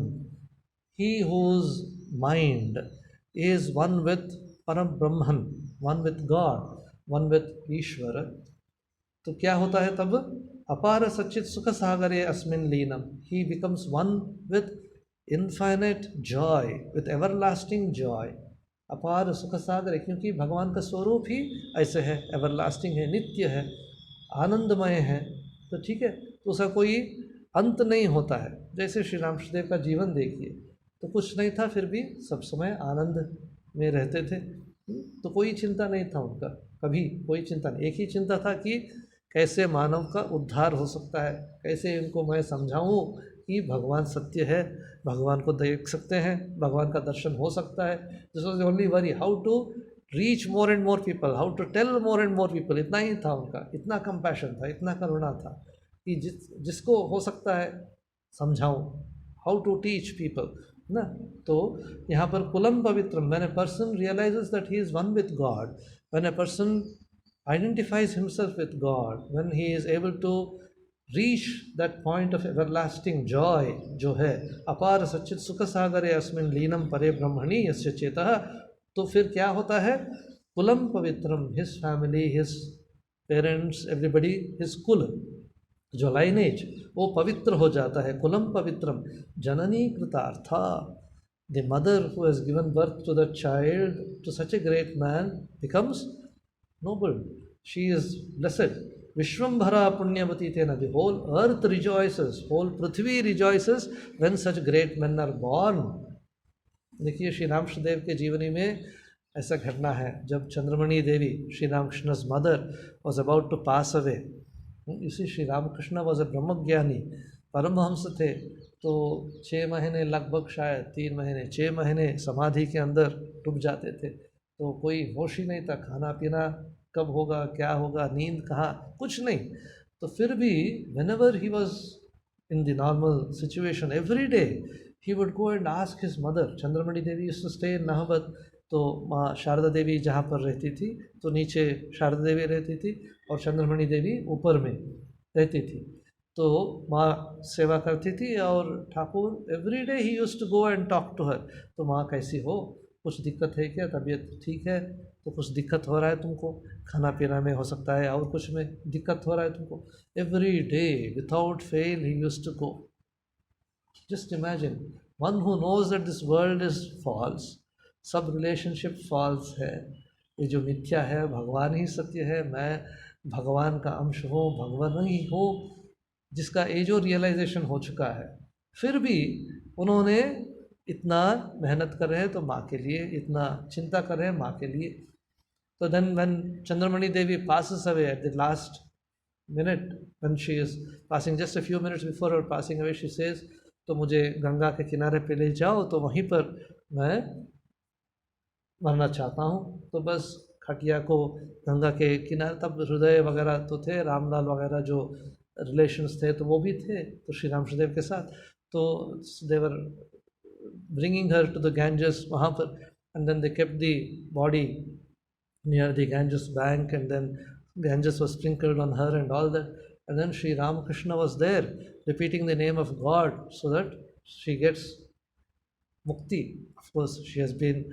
he whose mind is one with Param Brahman, one with God, one with Ishvara। तो क्या होता है तब? अपार सच्चित सुख सागरे अस्मिन् लीनम, he becomes one with infinite joy, with everlasting joy। अपार सुख सागर है, क्योंकि भगवान का स्वरूप ही ऐसे है, एवरलास्टिंग है, नित्य है, आनंदमय है। तो ठीक है, तो उसका कोई अंत नहीं होता है। जैसे श्री रामकृष्णदेव का जीवन देखिए, तो कुछ नहीं था, फिर भी सब समय आनंद में रहते थे। तो कोई चिंता नहीं था उनका, कभी कोई चिंता नहीं। एक ही चिंता था कि कैसे मानव का उद्धार हो सकता है, कैसे इनको मैं समझाऊँ कि भगवान सत्य है, भगवान को देख सकते हैं, भगवान का दर्शन हो सकता है। This was the only worry, how to reach more and more people, how to tell more and more people. इतना ही था उनका, इतना कंपैशन था, इतना करुणा था कि जिसको हो सकता है समझाऊं, हाउ टू टीच पीपल ना। तो यहाँ पर कुलम पवित्रम, when a person realises that he is one with God, when a person identifies himself with God, when he is able to reach that point of everlasting joy, जो है अपार सच्चित सुख सागरे अस्मिन् लीनम परे ब्रह्मणि यस्य चेतः, तो फिर क्या होता है? कुलम पवित्रम, his family, his parents, everybody, his कुल, जो लाइनेज, वो पवित्र हो जाता है। कुलम पवित्रम, जननी कृतार्था, the mother who has given birth to the child, to such a great man, becomes noble, she is blessed. Vishwambhara punyavati tena, the whole earth rejoices, whole prithvi rejoices when such great men are born. देखिए श्री रामकृष्ण के जीवनी में ऐसा घटना है, जब चंद्रमणि देवी, Shri रामकृष्ण's mother, was about to pass away. इसी Shri Ramakrishna was a ब्रह्मज्ञानी, परमहंस थे, तो 6 महीने लगभग, शायद 3 महीने, 6 महीने समाधि के अंदर डूब जाते थे। तो कोई होश ही नहीं था, खाना पीना कब होगा, क्या होगा, नींद कहाँ, कुछ नहीं। तो फिर भी whenever he was in the normal situation, every day he would go and ask his mother. Chandramani Devi used to stay in Nahabad, तो माँ शारदा देवी जहाँ पर रहती थी, तो नीचे शारदा देवी रहती थी और चंद्रमणि देवी ऊपर में रहती थी। तो माँ सेवा करती थी और Thakur every day he used to go and talk to her. तो माँ कैसी हो, कुछ दिक्कत है क्या, तबीयत ठीक है, तो कुछ दिक्कत हो रहा है तुमको, खाना पीना में हो सकता है और कुछ में दिक्कत हो रहा है तुमको। Every day without fail he used to go. Just imagine, one who knows that this world is false, सब रिलेशनशिप फॉल्स है, ये जो मिथ्या है, भगवान ही सत्य है, मैं भगवान का अंश हूँ, भगवान ही हूँ, जिसका ये जो रियलाइजेशन हो चुका है, फिर भी उन्होंने इतना मेहनत कर रहे हैं तो माँ के लिए, इतना चिंता कर रहे हैं माँ के लिए। तो then when Chandramani Devi passes away at the last minute, when she is passing, just a few minutes before her passing away, she says, तो मुझे गंगा के किनारे पे ले जाओ, तो वहीं पर मैं मरना चाहता हूँ। तो बस खटिया को गंगा के किनारे, तब हृदय वगैरह तो थे, रामलाल वगैरह जो रिलेशंस थे तो वो भी थे, तो श्री रामकृष्ण के साथ, तो देवर bringing her to the Ganges वहाँ पर, and then they kept the body near the Ganges bank, and then Ganges was sprinkled on her and all that, and then Sri Ramakrishna was there repeating the name of God so that she gets mukti. Of course, she has been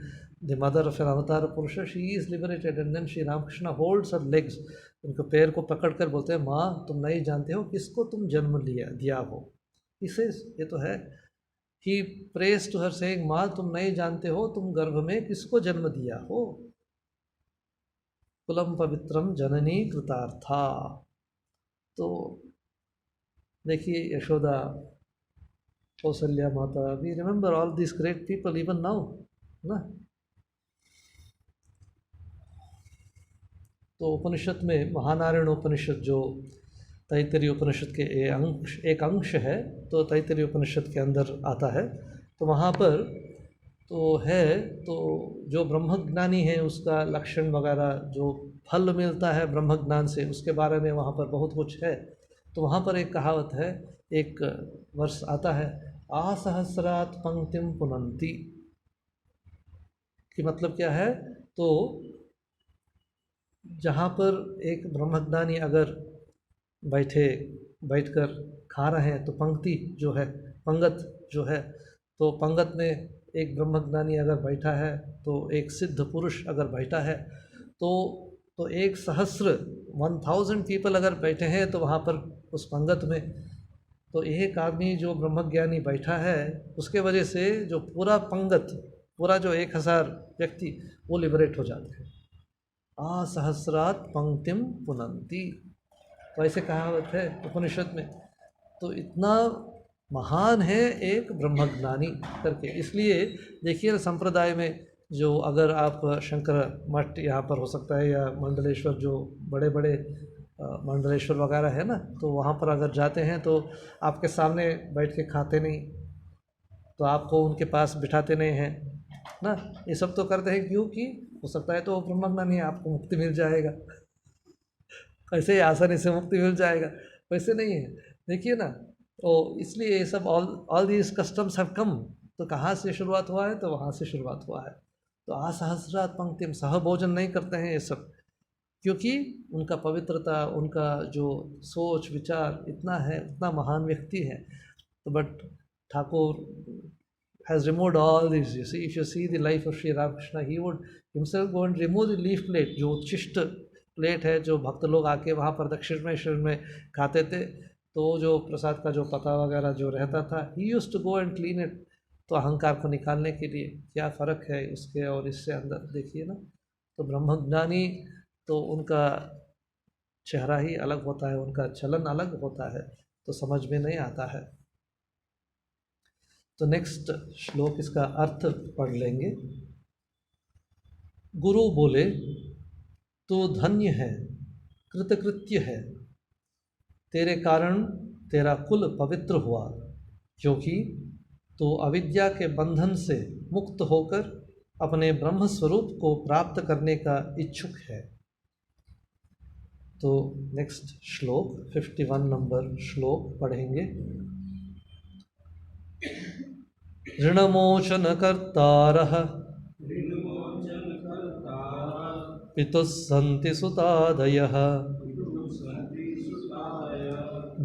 the mother of an avatar Purusha, she is liberated, and then Sri Ramakrishna holds her legs, उनके पैर को पकड़ कर बोलते हैं, माँ तुम नहीं जानते हो किसको तुम जन्म दिया हो। He says, ये तो है। He prays to her saying, माँ तुम नहीं जानते हो तुम गर्भ में किसको जन्म दिया हो। कुलम पवित्रम जननी कृतार्था। तो देखिए यशोदा, कौशल्या माता, we remember all this great people even now ना। तो उपनिषद में, महानारायण उपनिषद जो तैत्तिरीय उपनिषद के एक अंश है, तो तैत्तिरीय उपनिषद के अंदर आता है, तो वहाँ पर तो है, तो जो ब्रह्मज्ञानी है उसका लक्षण वगैरह, जो फल मिलता है ब्रह्मज्ञान से, उसके बारे में वहाँ पर बहुत कुछ है। तो वहाँ पर एक कहावत है, एक वर्ष आता है, असहस्रात् पंक्तिम पुनन्ति, कि मतलब क्या है, तो जहाँ पर एक ब्रह्मज्ञानी अगर बैठकर खा रहे हैं, तो पंक्ति जो है, पंगत जो है, तो पंगत में एक ब्रह्मज्ञानी अगर बैठा है, तो एक सिद्ध पुरुष अगर बैठा है, तो एक सहस्र 1000 पीपल अगर बैठे हैं तो वहाँ पर उस पंगत में, तो एक आदमी जो ब्रह्मज्ञानी बैठा है, उसके वजह से जो पूरा पंगत, पूरा जो 1000 व्यक्ति वो लिबरेट हो जाते हैं। असहस्रात् पंक्तिम पुनन्ति, तो ऐसे कहावत है उपनिषद में। तो इतना महान है एक ब्रह्मज्ञानी करके। इसलिए देखिए संप्रदाय में जो, अगर आप शंकर मठ यहाँ पर हो सकता है, या मंडलेश्वर, जो बड़े बड़े मंडलेश्वर वगैरह है ना, तो वहाँ पर अगर जाते हैं तो आपके सामने बैठ के खाते नहीं, तो आपको उनके पास बिठाते नहीं हैं ना। ये सब तो करते हैं क्योंकि हो सकता है तो ब्रह्मज्ञानी आपको मुक्ति मिल जाएगा, ऐसे ही आसानी से मुक्ति मिल जाएगा, वैसे नहीं है। देखिए ना, तो इसलिए ये सब all these customs have come. तो कहाँ से शुरुआत हुआ है? तो वहाँ से शुरुआत हुआ है। तो असहस्रात पंक्तिम, सहभोजन नहीं करते हैं ये सब, क्योंकि उनका पवित्रता, उनका जो सोच विचार इतना है, इतना महान व्यक्ति है। तो but Thakur has removed all these. You see, if you see the life of Sri Ramakrishna, he would himself go and remove the leaf plate, जो उच्छिष्ट प्लेट है, जो भक्त लोग आके वहाँ पर दक्षिणेश्वर में खाते थे, तो जो प्रसाद का जो पता वगैरह जो रहता था, he used to go and clean it। तो अहंकार को निकालने के लिए क्या फ़र्क है उसके और इससे अंदर, देखिए ना। तो ब्रह्मज्ञानी तो उनका चेहरा ही अलग होता है, उनका चलन अलग होता है, तो समझ में नहीं आता है। तो नेक्स्ट श्लोक इसका अर्थ पढ़ लेंगे। गुरु बोले, तू धन्य है, कृतकृत्य है, तेरे कारण तेरा कुल पवित्र हुआ, क्योंकि तू अविद्या के बंधन से मुक्त होकर अपने ब्रह्म स्वरूप को प्राप्त करने का इच्छुक है। तो नेक्स्ट श्लोक 51 नंबर श्लोक पढ़ेंगे। ऋणमोचनकर्तारः पितुस्सन्ति सुतादयः,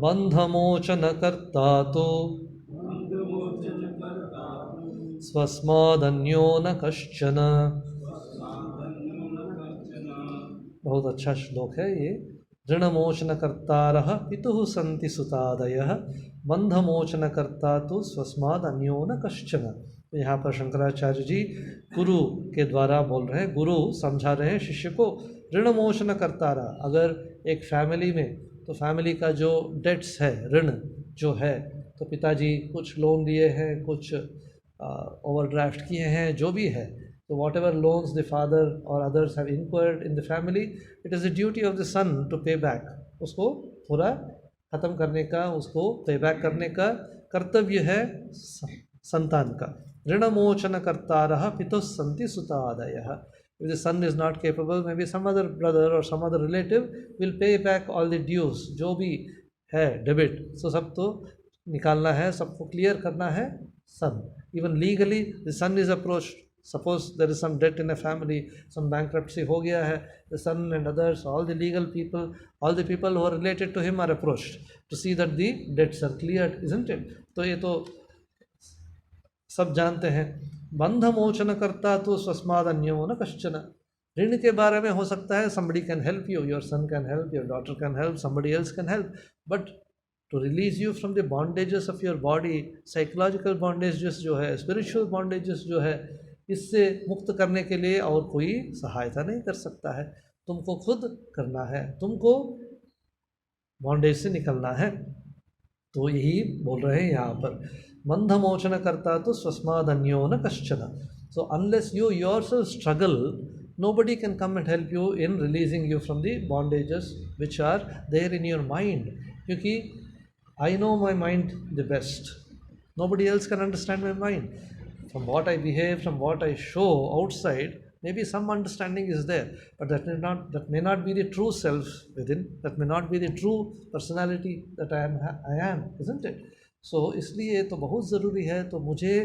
बन्धमोचनकर्ता तु स्वस्मादन्यो न कश्चन। बहुत अच्छा श्लोक है ये। ऋणमोचनकर्तारः पितुः सन्ति सुतादयः, बन्धमोचनकर्ता तु स्वस्माद् अन्यो न कश्चन। तो यहाँ पर शंकराचार्य जी गुरु के द्वारा बोल रहे हैं, गुरु समझा रहे हैं शिष्य को। ऋणमोचनकर्तारा, अगर एक फैमिली में, तो फैमिली का जो डेट्स है, ऋण जो है, तो पिताजी कुछ लोन लिए हैं, कुछ ओवरड्राफ्ट किए हैं, जो भी है, so whatever loans the father or others have incurred in the family, it is the duty of the son to pay back। उसको पूरा ख़त्म करने का, उसको पे बैक करने का कर्तव्य है संतान का। ऋणमोचनकर्तारः पितुस्सन्ति सुतादयः। If the son is not capable, maybe some other brother or some other relative will pay back all the dues, जो भी है डेबिट, so सब तो निकालना है, सबको क्लियर करना है सन। Even legally the son is approached। Suppose there is some debt in a family, some bankruptcy हो गया है, the son and others, all the legal people, all the people who are related to him are approached to see that the debts are cleared, isn't it? तो ये तो सब जानते हैं। बंध मोचन करता तो स्वस्माद अन्यो न कश्चन। ऋण के बारे में हो सकता है somebody can help you, your son can help, your daughter can help, somebody else can help, but to release you from the bondages of your body, psychological bondages जो है, spiritual bondages जो है, इससे मुक्त करने के लिए और कोई सहायता नहीं कर सकता है, तुमको खुद करना है, तुमको बॉन्डेज से निकलना है। तो यही बोल रहे हैं यहाँ पर, बंधमोचन करता तो स्वस्मादन्यो न कश्चन। So unless you yourself struggle, nobody can come and help you in releasing you from the bondages which are there in your mind, क्योंकि I know my mind the best, nobody else can understand my mind। From what I behave, from what I show outside, maybe some understanding is there, but that may not be the true self within, that may not be the true personality that I am, isn't it? So इसलिए तो बहुत ज़रूरी है, तो मुझे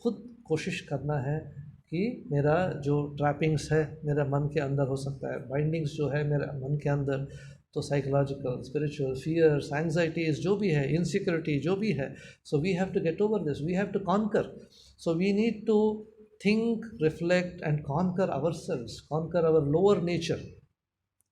खुद कोशिश करना है कि मेरा जो ट्रैपिंग्स है मेरा मन के अंदर हो सकता है, बाइंडिंग्स जो है मेरे मन के अंदर, तो साइकोलॉजिकल, स्पिरिचुअल, फियर्स, एंग्जाइटीज़ जो भी है, इनसिक्योरिटी जो भी है, so we have to get over this, we have to conquer. So we need to think, reflect and conquer ourselves, conquer our lower nature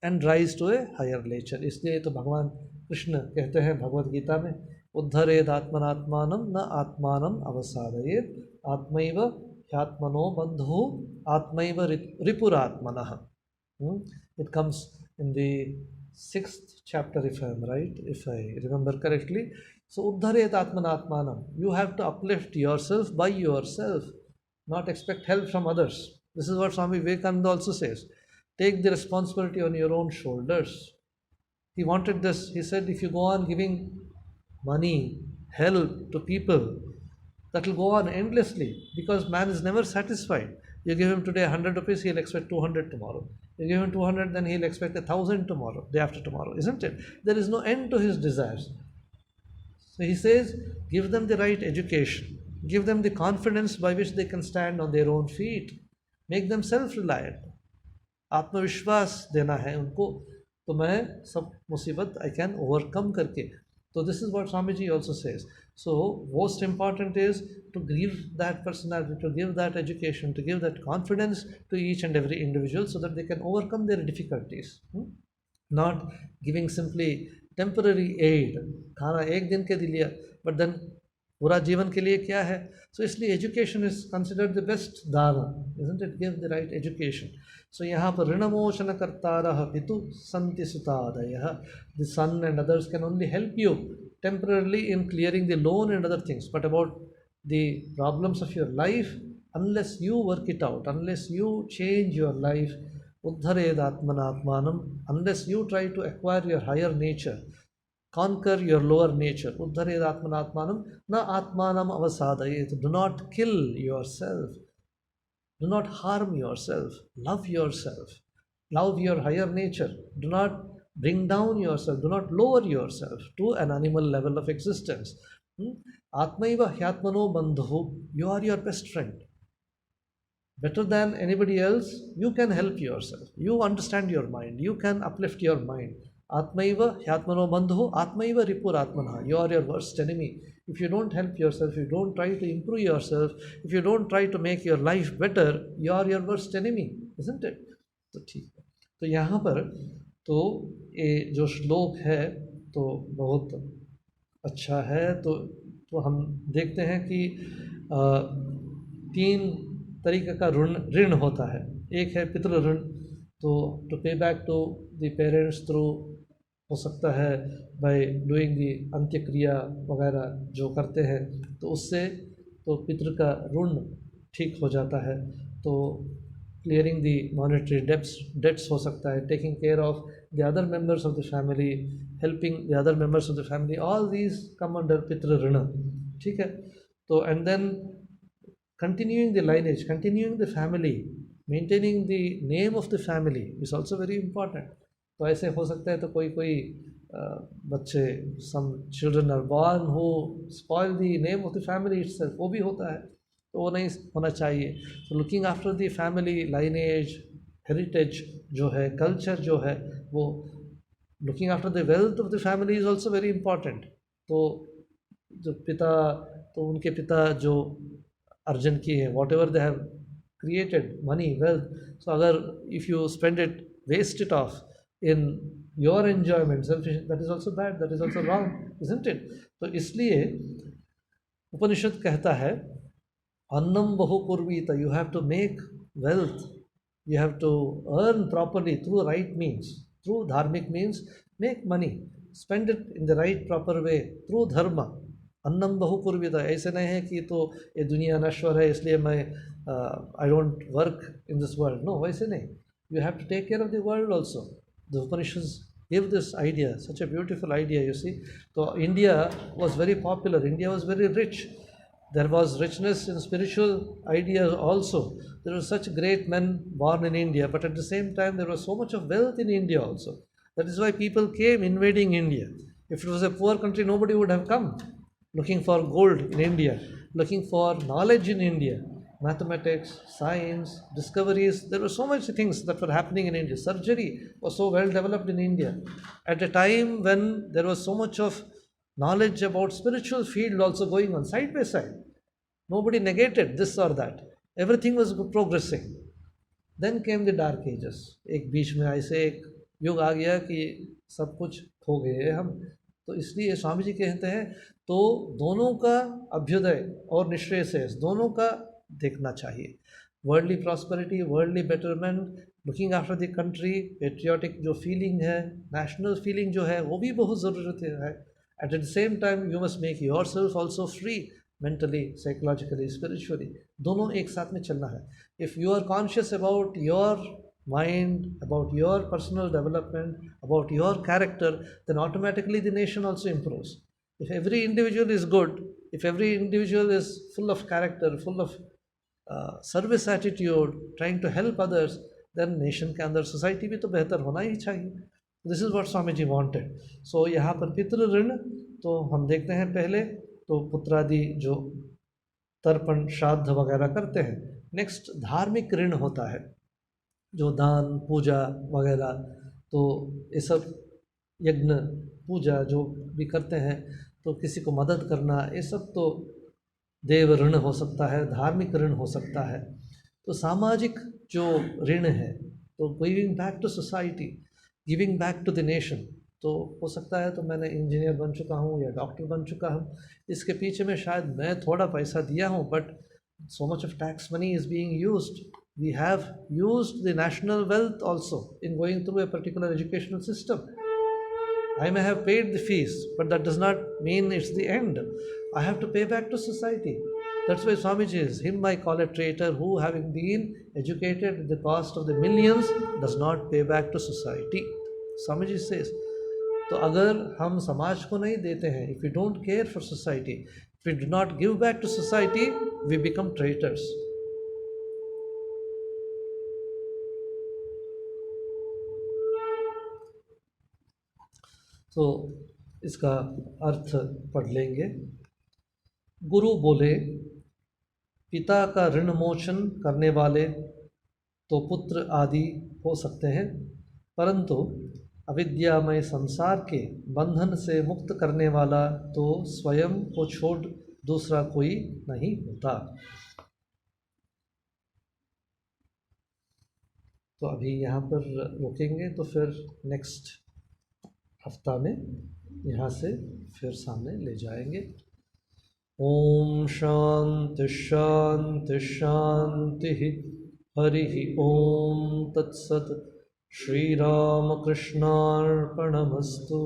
and rise to a higher nature। इसलिए तो भगवान कृष्ण कहते हैं भगवद गीता में, उद्धरेद आत्मनात्मानं न आत्मानं अवसादयेत्, आत्मैव ह्यात्मनो बन्धुः आत्मैव रिपुरात्मनः। It comes in the 6th chapter, if I am right, if I remember correctly। So uddharet atmanatmanam, you have to uplift yourself by yourself, not expect help from others। This is what Swami Vivekananda also says, take the responsibility on your own shoulders। He wanted this. He said, if you go on giving money, help to people, that will go on endlessly because man is never satisfied. You give him today 100 rupees, he'll expect 200 tomorrow. You give him 200, then he'll expect 1,000 tomorrow, day after tomorrow, isn't it? There is no end to his desires. So he says, give them the right education, give them the confidence by which they can stand on their own feet, make them self-reliant. आत्मविश्वास देना है उनको, तो मैं सब मुसीबत I can overcome करके. So this is what Swamiji also says. So most important is to give that personality, to give that education, to give that confidence to each and every individual so that they can overcome their difficulties. Not giving simply temporary aid, खाना एक दिन के लिए, but then पूरा जीवन के लिए क्या है. So इसलिए education is considered the best dana, isn't it? Give the right education. So यहाँ पर ऋणमोचन कर्तारः पितु सन्ति सुतादयः. The son and others can only help you temporarily in clearing the loan and other things, but about the problems of your life, unless you work it out, unless you change your life, uddhared atmanatmanam, unless you try to acquire your higher nature, conquer your lower nature, uddhared atmanatmanam, na atmanam avasadayet. Do not kill yourself. Do not harm yourself. Love yourself. Love your higher nature. Do not bring down yourself. Do not lower yourself to an animal level of existence. Atmaiva hyatmano bandhu. You are your best friend. Better than anybody else, you can help yourself. You understand your mind. You can uplift your mind. Atmaiva hyatmano bandhu. Atmaiva ripur atmana. You are your worst enemy. If you don't help yourself, if you don't try to improve yourself, if you don't try to make your life better, you are your worst enemy, isn't it? तो ठीक है. तो यहाँ पर तो ये जो श्लोक है तो बहुत अच्छा है. तो हम देखते हैं कि 3 तरीके का ऋण होता है. एक है पितृ ऋण, तो to pay back to the parents through, हो सकता है बाय डूइंग दी अंत्य क्रिया वगैरह जो करते हैं, तो उससे तो पितृ का ऋण ठीक हो जाता है. तो क्लियरिंग दी मॉनेटरी डेट्स हो सकता है, taking care of the other members of the family, helping the other members of the family, all these come under पितृ ऋण. ठीक है. तो and then continuing the lineage, continuing the family, maintaining the name of the family is also very important. तो ऐसे हो सकता है तो कोई बच्चे, some children are born who spoil the name of the family itself, वो भी होता है, तो वो नहीं होना चाहिए. So looking after the family lineage, heritage जो है, culture जो है, वो looking after the wealth of the family is also very important. तो जो पिता, तो उनके पिता जो अर्जन किए हैं, whatever they have created, money, wealth, so अगर if you spend it, waste it off in your enjoyment, selfish, that is also bad, that is also wrong, isn't it? तो इसलिए उपनिषद कहता है अन्नम बहु कुर्वीत, you have to make wealth, you have to earn properly through right means, through dharmic means, make money, spend it in the right proper way through dharma. अन्नम बहु कुर्वीता, ऐसे नहीं है कि तो ये दुनिया नश्वर है इसलिए मैं I don't work in this world. No, वैसे नहीं. You have to take care of the world also. The Upanishads give this idea, such a beautiful idea, you see. तो India was very popular, India was very rich. There was richness in spiritual ideas also. There were such great men born in India, but at the same time there was so much of wealth in India also. That is why people came invading India. If it was a poor country, nobody would have come looking for gold in India, looking for knowledge in India, mathematics, science, discoveries. There were so many things that were happening in India. Surgery was so well developed in India. At a time when there was so much of knowledge about spiritual field also going on side by side. Nobody negated this or that. Everything was progressing. Then came the dark ages. एक बीच में ऐसे एक युग आ गया कि सब कुछ खो गए हम. तो इसलिए स्वामी जी कहते हैं तो दोनों का अभ्युदय और निश्रेयस दोनों का देखना चाहिए. Worldly prosperity, worldly betterment, looking after the country, patriotic जो फीलिंग है, नेशनल फीलिंग जो है, वो भी बहुत ज़रूरत है. At the same time, you must make yourself also free, mentally, psychologically, spiritually. दोनों एक साथ में चलना है. If you are conscious about your mind, about your personal development, about your character, then automatically the nation also improves. If every individual is good, if every individual is full of character, full of service attitude trying to help others, then nation के अंदर society भी तो बेहतर होना ही चाहिए. This is what Swami ji wanted. So यहाँ पर पितृ ऋण तो हम देखते हैं पहले तो पुत्रादि जो तर्पण श्राद्ध वगैरह करते हैं. नेक्स्ट धार्मिक ऋण होता है, जो दान पूजा वगैरह, तो ये सब यज्ञ पूजा जो भी करते हैं, तो किसी को मदद करना, ये सब तो देव ऋण हो सकता है, धार्मिक ऋण हो सकता है. तो सामाजिक जो ऋण है, तो giving back to society, giving back to the nation, तो हो सकता है तो मैंने इंजीनियर बन चुका हूँ या डॉक्टर बन चुका हूँ, इसके पीछे में शायद मैं थोड़ा पैसा दिया हूँ, but so much of tax money is being used. We have used the national wealth also in going through a particular educational system. I may have paid the fees, but that does not mean it's the end. I have to pay back to society. That's why Swamiji is, him I call a traitor who, having been educated at the cost of the millions, does not pay back to society. Swamiji says, तो अगर हम समाज को नहीं देते हैं, if we don't care for society, if we do not give back to society, we become traitors. तो इसका अर्थ पढ़ लेंगे. गुरु बोले, पिता का ऋण मोचन करने वाले तो पुत्र आदि हो सकते हैं, परंतु अविद्यामय संसार के बंधन से मुक्त करने वाला तो स्वयं को छोड़ दूसरा कोई नहीं होता. तो अभी यहाँ पर रुकेंगे, तो फिर नेक्स्ट हफ्ता में यहाँ से फिर सामने ले जाएंगे. ओम शांति शांति शांति. हरि ओम तत्सत. श्री राम कृष्णार्पणमस्तु.